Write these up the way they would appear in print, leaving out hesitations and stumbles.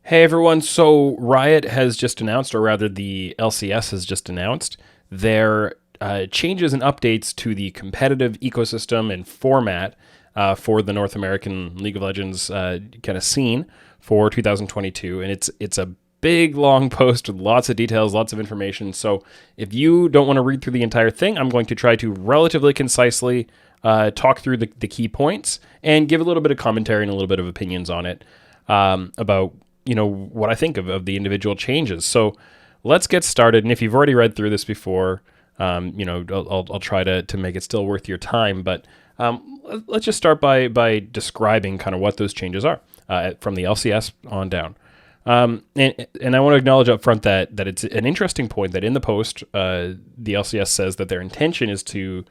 Hey everyone, so Riot has just announced, or rather the LCS has just announced, their changes and updates to the competitive ecosystem and format for the North American League of Legends kind of scene for 2022. And it's a big, long post with lots of details, lots of information. So if you don't want to read through the entire thing, I'm going to try to relatively concisely talk through the key points and give a little bit of commentary and a little bit of opinions on it about what I think of the individual changes. So let's get started. And if you've already read through this before, I'll try to make it still worth your time. But let's just start by describing kind of what those changes are from the LCS on down. And I want to acknowledge up front that it's an interesting point that in the post, the LCS says that their intention is to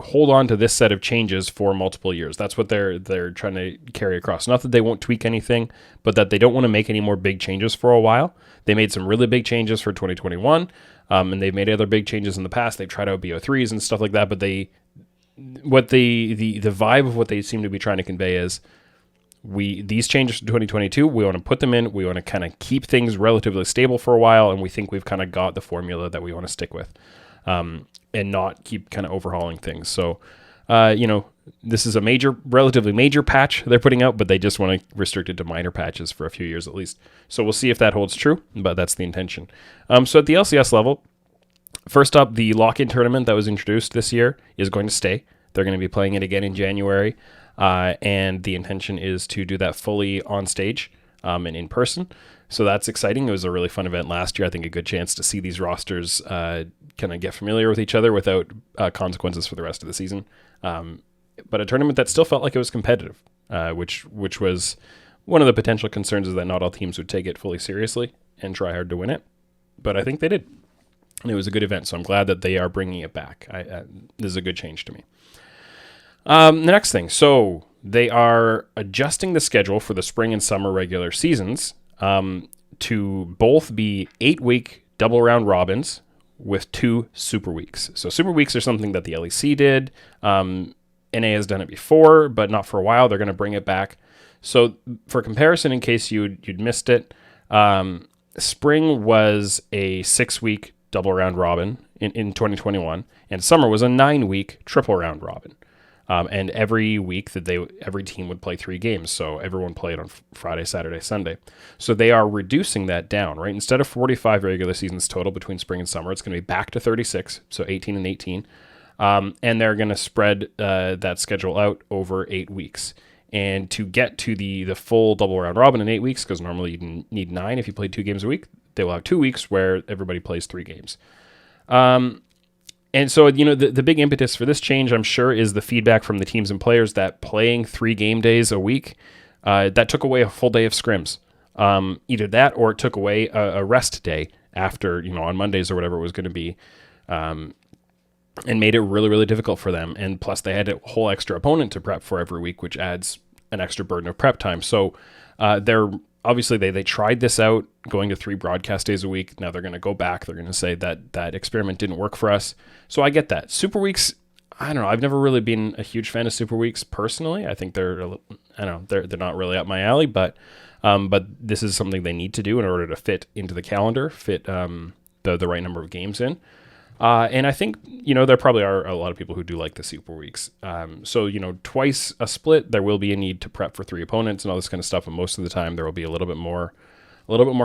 hold on to this set of changes for multiple years. That's what they're trying to carry across. Not that they won't tweak anything, but that they don't want to make any more big changes for a while. They made some really big changes for 2021, and they've made other big changes in the past. They've tried out BO3s and stuff like that, but the vibe of what they seem to be trying to convey is these changes for 2022, we want to put them in, we want to kind of keep things relatively stable for a while, and we think we've kind of got the formula that we want to stick with. And not keep kind of overhauling things. So, this is a relatively major patch they're putting out, but they just want to restrict it to minor patches for a few years at least. So we'll see if that holds true, but that's the intention. So at the LCS level, first up, the lock-in tournament that was introduced this year is going to stay. They're going to be playing it again in January, and the intention is to do that fully on stage and in person. So that's exciting. It was a really fun event last year. I think a good chance to see these rosters kind of get familiar with each other without consequences for the rest of the season. But a tournament that still felt like it was competitive, which was one of the potential concerns, is that not all teams would take it fully seriously and try hard to win it. But I think they did. And it was a good event, so I'm glad that they are bringing it back. This is a good change to me. The next thing. So they are adjusting the schedule for the spring and summer regular seasons to both be 8-week double round robins with 2 super weeks. So super weeks are something that the LEC did. NA has done it before, but not for a while. They're going to bring it back. So for comparison, in case you'd missed it, spring was a 6-week double round robin in 2021, and summer was a 9-week triple round robin. And every week every team would play 3 games. So everyone played on Friday, Saturday, Sunday. So they are reducing that down, right? Instead of 45 regular seasons total between spring and summer, it's going to be back to 36. So 18 and 18. And they're going to spread that schedule out over 8 weeks. And to get to the full double round robin in 8 weeks, because normally you need 9 if you played 2 games a week, they will have 2 weeks where everybody plays 3 games. And so, the big impetus for this change, I'm sure, is the feedback from the teams and players that playing 3 game days a week, that took away a full day of scrims. Either that or it took away a rest day after, on Mondays or whatever it was going to be, and made it really, really difficult for them. And plus, they had a whole extra opponent to prep for every week, which adds an extra burden of prep time. So obviously, they tried this out, going to 3 broadcast days a week. Now they're going to go back. They're going to say that experiment didn't work for us. So I get that. Super weeks, I don't know. I've never really been a huge fan of super weeks personally. I think they're not really up my alley. But this is something they need to do in order to fit into the calendar, fit the right number of games in. And I think, there probably are a lot of people who do like the super weeks. So, twice a split, there will be a need to prep for 3 opponents and all this kind of stuff. And most of the time there will be a little bit more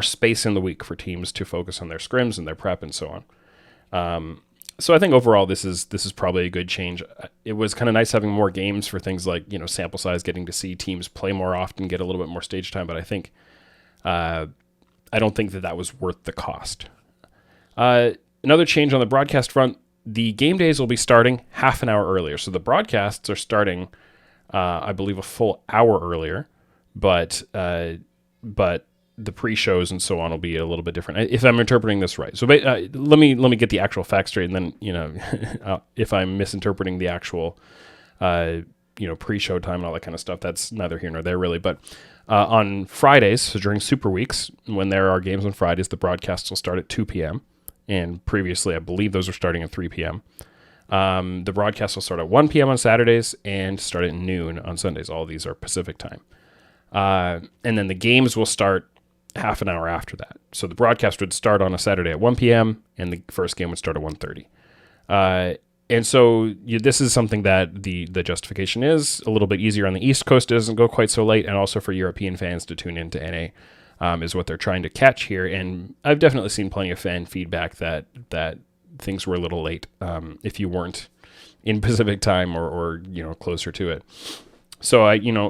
space in the week for teams to focus on their scrims and their prep and so on. So I think overall this is probably a good change. It was kind of nice having more games for things like, sample size, getting to see teams play more often, get a little bit more stage time. But I think, I don't think that was worth the cost. Another change on the broadcast front, the game days will be starting half an hour earlier. So the broadcasts are starting, I believe, a full hour earlier, but the pre-shows and so on will be a little bit different, if I'm interpreting this right. So let me get the actual facts straight, and then if I'm misinterpreting the actual pre-show time and all that kind of stuff, that's neither here nor there really. But on Fridays, so during Super Weeks, when there are games on Fridays, the broadcasts will start at 2 p.m. And previously, I believe those were starting at 3 p.m. The broadcast will start at 1 p.m. on Saturdays and start at noon on Sundays. All of these are Pacific time. And then the games will start half an hour after that. So the broadcast would start on a Saturday at 1 p.m. and the first game would start at 1:30. And so this is something that the justification is a little bit easier on the East Coast. It doesn't go quite so late, and also for European fans to tune into NA is what they're trying to catch here. And I've definitely seen plenty of fan feedback that things were a little late if you weren't in Pacific time or closer to it. So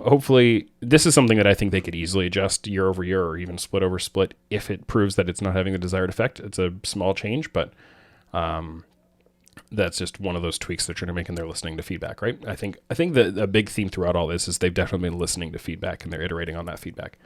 hopefully this is something that I think they could easily adjust year over year or even split over split if it proves that it's not having the desired effect. It's a small change, but that's just one of those tweaks they're trying to make, and they're listening to feedback, right? I think that a big theme throughout all this is they've definitely been listening to feedback and they're iterating on that feedback.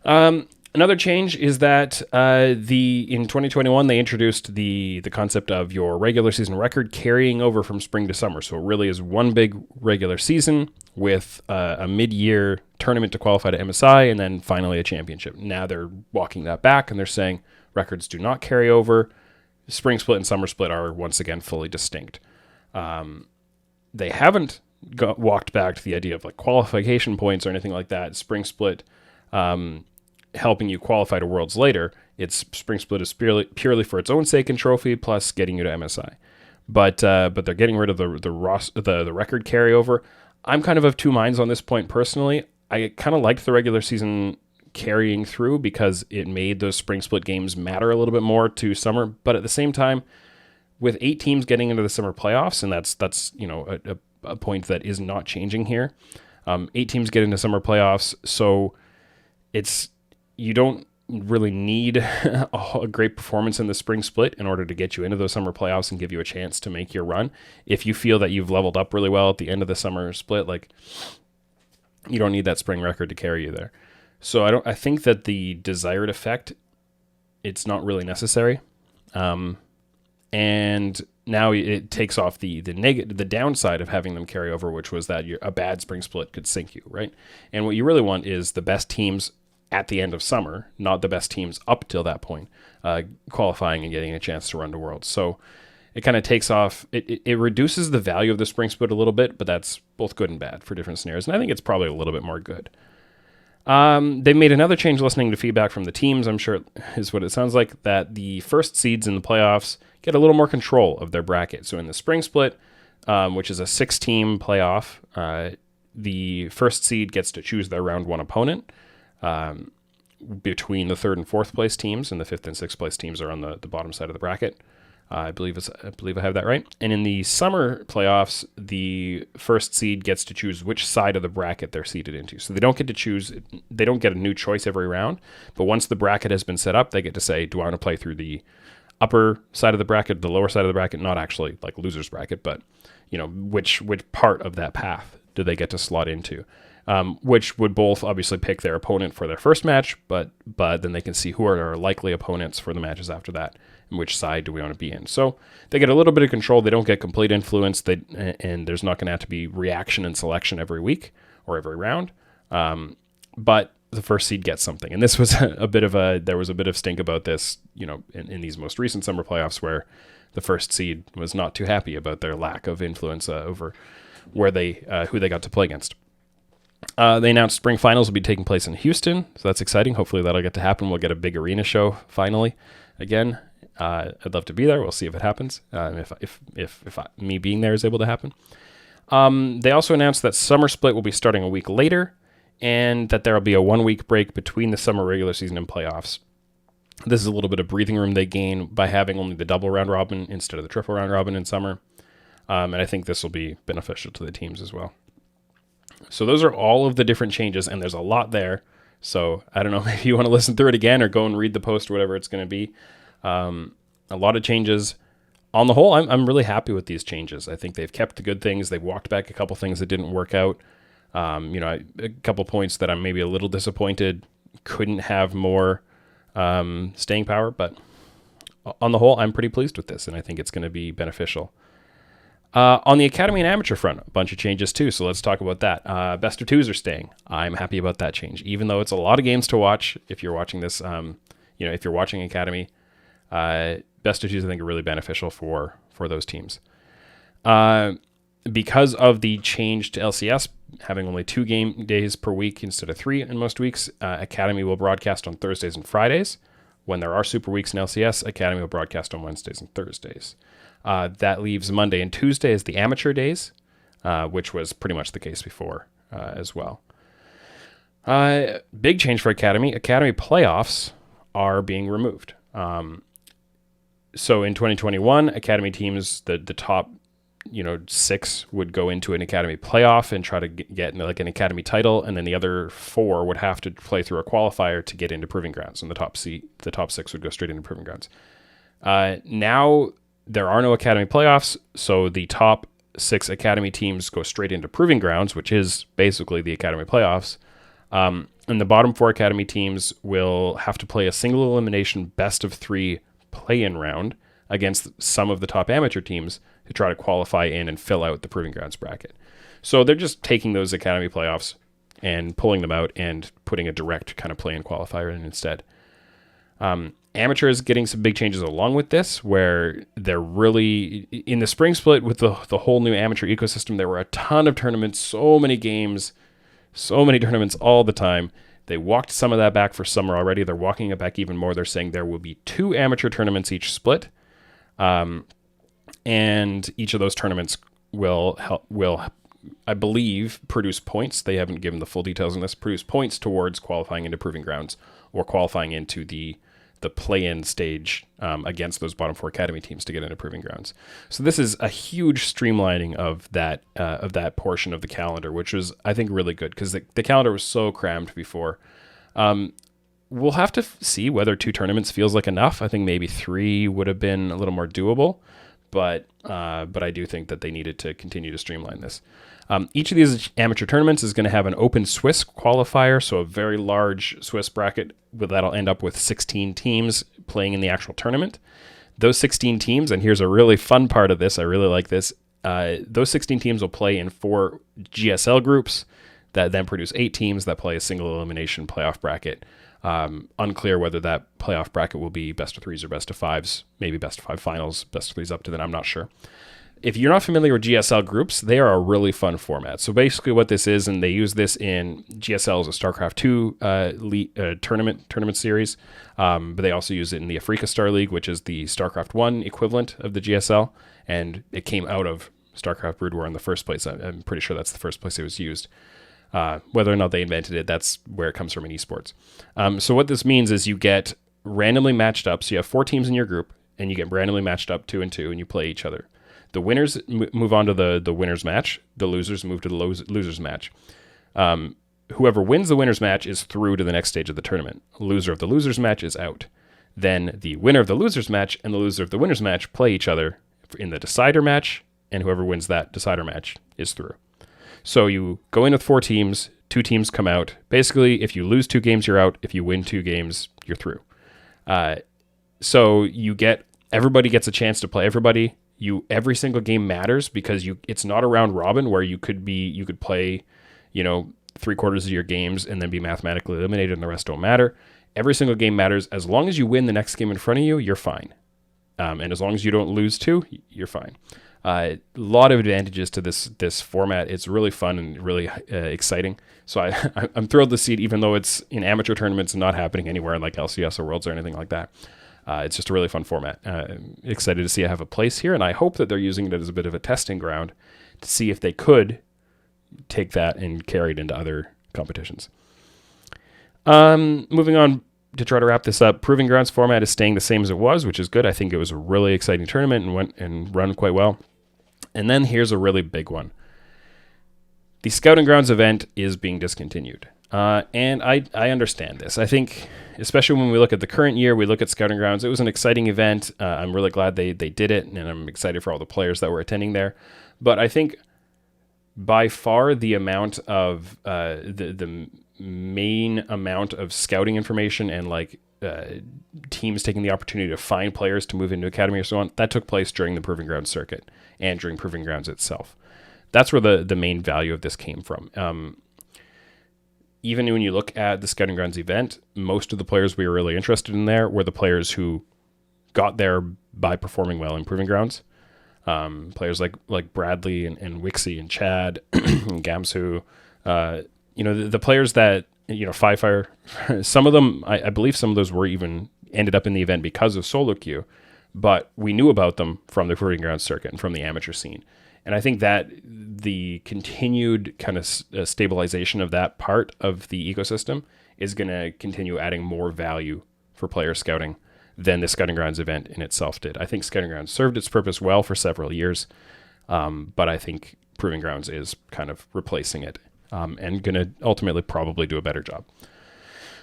Another change is that in 2021 they introduced the concept of your regular season record carrying over from spring to summer. So it really is one big regular season with a mid-year tournament to qualify to MSI and then finally a championship. Now they're walking that back and they're saying records do not carry over. Spring split and summer split are once again fully distinct. They haven't walked back to the idea of like qualification points or anything like that. Spring split helping you qualify to Worlds later. It's spring split is purely for its own sake and trophy, plus getting you to MSI. But they're getting rid of the record carryover. I'm kind of two minds on this point personally. I kind of liked the regular season carrying through because it made those spring split games matter a little bit more to summer. But at the same time, with 8 teams getting into the summer playoffs, and that's a point that is not changing here. 8 teams get into summer playoffs, so you don't really need a great performance in the spring split in order to get you into those summer playoffs and give you a chance to make your run. If you feel that you've leveled up really well at the end of the summer split, like you don't need that spring record to carry you there. So I think that the desired effect, it's not really necessary. And now it takes off the downside of having them carry over, which was that a bad spring split could sink you, right? And what you really want is the best teams at the end of summer, not the best teams up till that point, qualifying and getting a chance to run to Worlds. So it kind of takes off, it reduces the value of the spring split a little bit, but that's both good and bad for different scenarios. And I think it's probably a little bit more good. They made another change listening to feedback from the teams, I'm sure is what it sounds like, that the first seeds in the playoffs get a little more control of their bracket. So in the spring split, which is a 6-team playoff, the first seed gets to choose their round 1 opponent between the 3rd and 4th place teams, and the 5th and 6th place teams are on the bottom side of the bracket. I believe I have that right. And in the summer playoffs, the first seed gets to choose which side of the bracket they're seeded into. So they don't get to choose, they don't get a new choice every round, but once the bracket has been set up, they get to say, do I want to play through the upper side of the bracket, the lower side of the bracket, not actually like loser's bracket, but which part of that path do they get to slot into? Which would both obviously pick their opponent for their first match, but then they can see who are our likely opponents for the matches after that, and which side do we want to be in. So they get a little bit of control. They don't get complete influence, and there's not going to have to be reaction and selection every week or every round. But the first seed gets something, and this was there was a bit of stink about this, in these most recent summer playoffs where the first seed was not too happy about their lack of influence over who they got to play against. They announced spring finals will be taking place in Houston, so that's exciting. Hopefully that'll get to happen. We'll get a big arena show finally again. I'd love to be there. We'll see if it happens. If me being there is able to happen. They also announced that summer split will be starting a week later, and that there will be a 1-week break between the summer regular season and playoffs. This is a little bit of breathing room they gain by having only the double round robin instead of the triple round robin in summer. And I think this will be beneficial to the teams as well. So those are all of the different changes, and there's a lot there. So I don't know, maybe you want to listen through it again or go and read the post or whatever it's going to be. A lot of changes. On the whole, I'm really happy with these changes. I think they've kept the good things. They've walked back a couple things that didn't work out. A couple points that I'm maybe a little disappointed couldn't have more staying power. But on the whole, I'm pretty pleased with this, and I think it's going to be beneficial. On the Academy and Amateur front, a bunch of changes too, so let's talk about that. Best of 2s are staying. I'm happy about that change, even though it's a lot of games to watch. If you're watching this, if you're watching Academy, best of 2s I think are really beneficial for those teams. Because of the change to LCS, having only 2 game days per week instead of 3 in most weeks, Academy will broadcast on Thursdays and Fridays. When there are super weeks in LCS, Academy will broadcast on Wednesdays and Thursdays. That leaves Monday and Tuesday as the amateur days, which was pretty much the case before as well. Big change for Academy. Academy playoffs are being removed. So in 2021, Academy teams, the top 6 would go into an Academy playoff and try to get like an Academy title, and then the other 4 would have to play through a qualifier to get into Proving Grounds, and the top 6 would go straight into Proving Grounds. Now there are no Academy playoffs, so the top 6 Academy teams go straight into Proving Grounds, which is basically the Academy playoffs. And the bottom 4 Academy teams will have to play a single elimination best of 3 play-in round against some of the top amateur teams to try to qualify in and fill out the Proving Grounds bracket. So they're just taking those Academy playoffs and pulling them out and putting a direct kind of play-in qualifier in instead. Amateur is getting some big changes along with this, where they're really, in the spring split with the whole new amateur ecosystem, there were a ton of tournaments, so many games, so many tournaments all the time. They walked some of that back for summer already. They're walking it back even more. They're saying there will be 2 amateur tournaments each split. And each of those tournaments will, I believe, produce points. They haven't given the full details on this. Produce points towards qualifying into Proving Grounds or qualifying into the play-in stage against those bottom 4 Academy teams to get into Proving Grounds. So this is a huge streamlining of that portion of the calendar, which was, I think, really good because the calendar was so crammed before. We'll have to see whether 2 tournaments feels like enough. I think maybe 3 would have been a little more doable, but I do think that they needed to continue to streamline this. Each of these amateur tournaments is going to have an open Swiss qualifier, so a very large Swiss bracket that'll end up with 16 teams playing in the actual tournament. Those 16 teams, and here's a really fun part of this, I really like this, those 16 teams will play in 4 GSL groups that then produce 8 teams that play a single elimination playoff bracket. Unclear whether that playoff bracket will be best of 3s or best of 5s, maybe best of 5 finals, best of 3s up to then, I'm not sure. If you're not familiar with GSL groups, they are a really fun format. So basically what this is, and they use this in GSL as a StarCraft 2 tournament series, but they also use it in the Africa Star League, which is the StarCraft 1 equivalent of the GSL, and it came out of StarCraft Brood War in the first place. I'm pretty sure that's the first place it was used. Whether or not they invented it, that's where it comes from in esports. So what this means is you get randomly matched up. So you have 4 teams in your group, and you get randomly matched up 2 and 2, and you play each other. The winners move on to the winners match. The losers move to the losers match. Whoever wins the winners match is through to the next stage of the tournament. Loser of the losers match is out. Then the winner of the losers match and the loser of the winners match play each other in the decider match, and whoever wins that decider match is through. So you go in with 4 teams, 2 teams come out. Basically, if you lose 2 games, you're out. If you win 2 games, you're through. So everybody gets a chance to play everybody. Every single game matters because it's not a round robin where you could play, 3/4 of your games and then be mathematically eliminated and the rest don't matter. Every single game matters. As long as you win the next game in front of you, you're fine. And as long as you don't lose 2, you're fine. A lot of advantages to this format. It's really fun and really exciting. So I'm thrilled to see it, even though it's in amateur tournaments and not happening anywhere like LCS or Worlds or anything like that. It's just a really fun format. Excited to see it have a place here, and I hope that they're using it as a bit of a testing ground to see if they could take that and carry it into other competitions. Moving on to try to wrap this up, Proving Grounds format is staying the same as it was, which is good. I think it was a really exciting tournament and went and run quite well. And then here's a really big one. The Scouting Grounds event is being discontinued. And I understand this. I think, especially when we look at the current year, we look at Scouting Grounds, it was an exciting event. I'm really glad they did it, and I'm excited for all the players that were attending there. But I think by far the amount of the main amount of scouting information and teams taking the opportunity to find players to move into Academy or so on, that took place during the Proving Grounds circuit and during Proving Grounds itself. That's where the main value of this came from. Even when you look at the Scouting Grounds event, most of the players we were really interested in there were the players who got there by performing well in Proving Grounds. Players like Bradley and Wixie and Chad and Gamsu, the players that, Fire, some of them, I believe some of those were even ended up in the event because of solo queue, but we knew about them from the Proving Grounds circuit and from the amateur scene. And I think that the continued kind of stabilization of that part of the ecosystem is going to continue adding more value for player scouting than the Scouting Grounds event in itself did. I think Scouting Grounds served its purpose well for several years, but I think Proving Grounds is kind of replacing it and going to ultimately probably do a better job.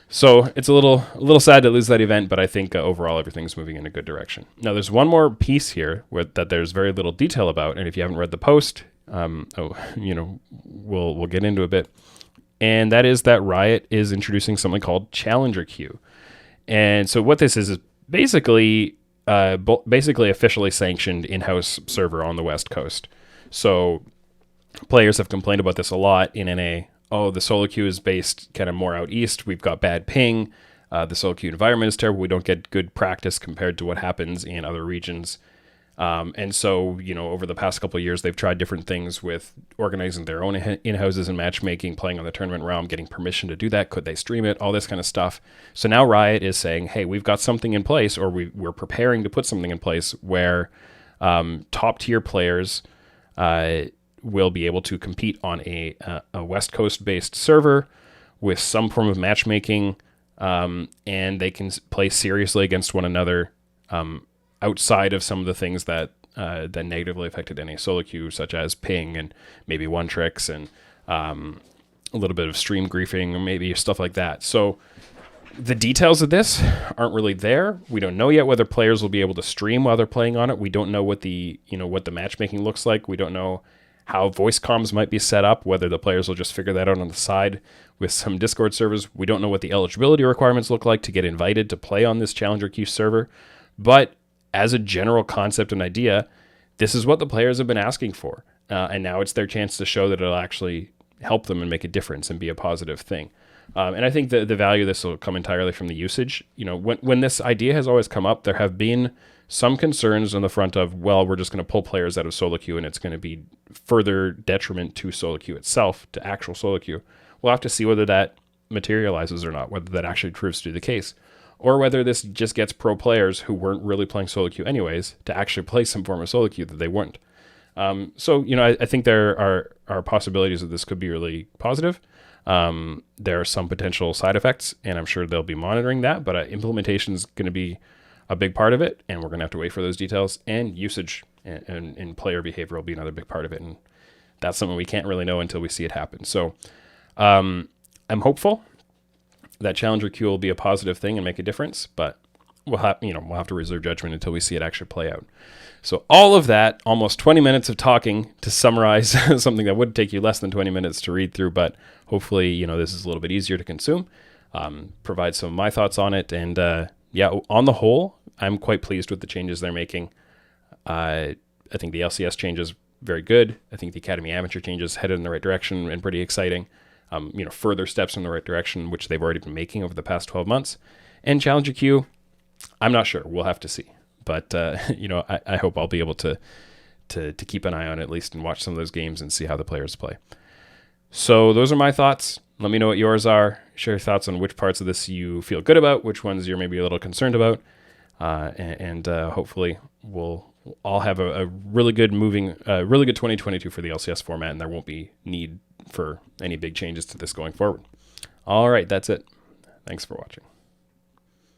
So it's a little sad to lose that event, but I think overall everything's moving in a good direction. Now there's one more piece here that there's very little detail about, and if you haven't read the post, we'll get into a bit. And that is that Riot is introducing something called Challenger Queue. And so what this is basically officially sanctioned in-house server on the West Coast. So players have complained about this a lot in NA. Oh, the solo queue is based kind of more out east. We've got bad ping. The solo queue environment is terrible. We don't get good practice compared to what happens in other regions. And so, over the past couple of years, they've tried different things with organizing their own in-houses and matchmaking, playing on the tournament realm, getting permission to do that. Could they stream it? All this kind of stuff. So now Riot is saying, hey, we've got something in place, or we're preparing to put something in place where top-tier players will be able to compete on a West Coast-based server with some form of matchmaking, and they can play seriously against one another outside of some of the things that negatively affected NA solo queue, such as ping and maybe one tricks and a little bit of stream griefing or maybe stuff like that. So the details of this aren't really there. We don't know yet whether players will be able to stream while they're playing on it. We don't know what the matchmaking looks like. We don't know how voice comms might be set up, whether the players will just figure that out on the side with some Discord servers. We don't know what the eligibility requirements look like to get invited to play on this Challenger Queue server. But as a general concept and idea, this is what the players have been asking for. And now it's their chance to show that it'll actually help them and make a difference and be a positive thing. And I think the value of this will come entirely from the usage. When this idea has always come up, there have been some concerns on the front of, well, we're just going to pull players out of solo queue and it's going to be further detriment to solo queue itself, to actual solo queue. We'll have to see whether that materializes or not, whether that actually proves to be the case, or whether this just gets pro players who weren't really playing solo queue anyways to actually play some form of solo queue that they weren't. I think there are possibilities that this could be really positive. There are some potential side effects, and I'm sure they'll be monitoring that, but implementation is going to be a big part of it, and we're going to have to wait for those details. And usage and player behavior will be another big part of it, and that's something we can't really know until we see it happen. So I'm hopeful that Challenger Queue will be a positive thing and make a difference, but we'll have to reserve judgment until we see it actually play out. So all of that, almost 20 minutes of talking to summarize something that would take you less than 20 minutes to read through, but hopefully, this is a little bit easier to consume, provide some of my thoughts on it. And on the whole, I'm quite pleased with the changes they're making. I think the LCS changes very good. I think the Academy Amateur changes headed in the right direction and pretty exciting. Further steps in the right direction, which they've already been making over the past 12 months. And Challenger Queue, I'm not sure. We'll have to see. But, I hope I'll be able to keep an eye on it at least and watch some of those games and see how the players play. So those are my thoughts. Let me know what yours are. Share your thoughts on which parts of this you feel good about, which ones you're maybe a little concerned about. And hopefully we'll all have a really good 2022 for the LCS format, and there won't be need for any big changes to this going forward. All right, that's it. Thanks for watching.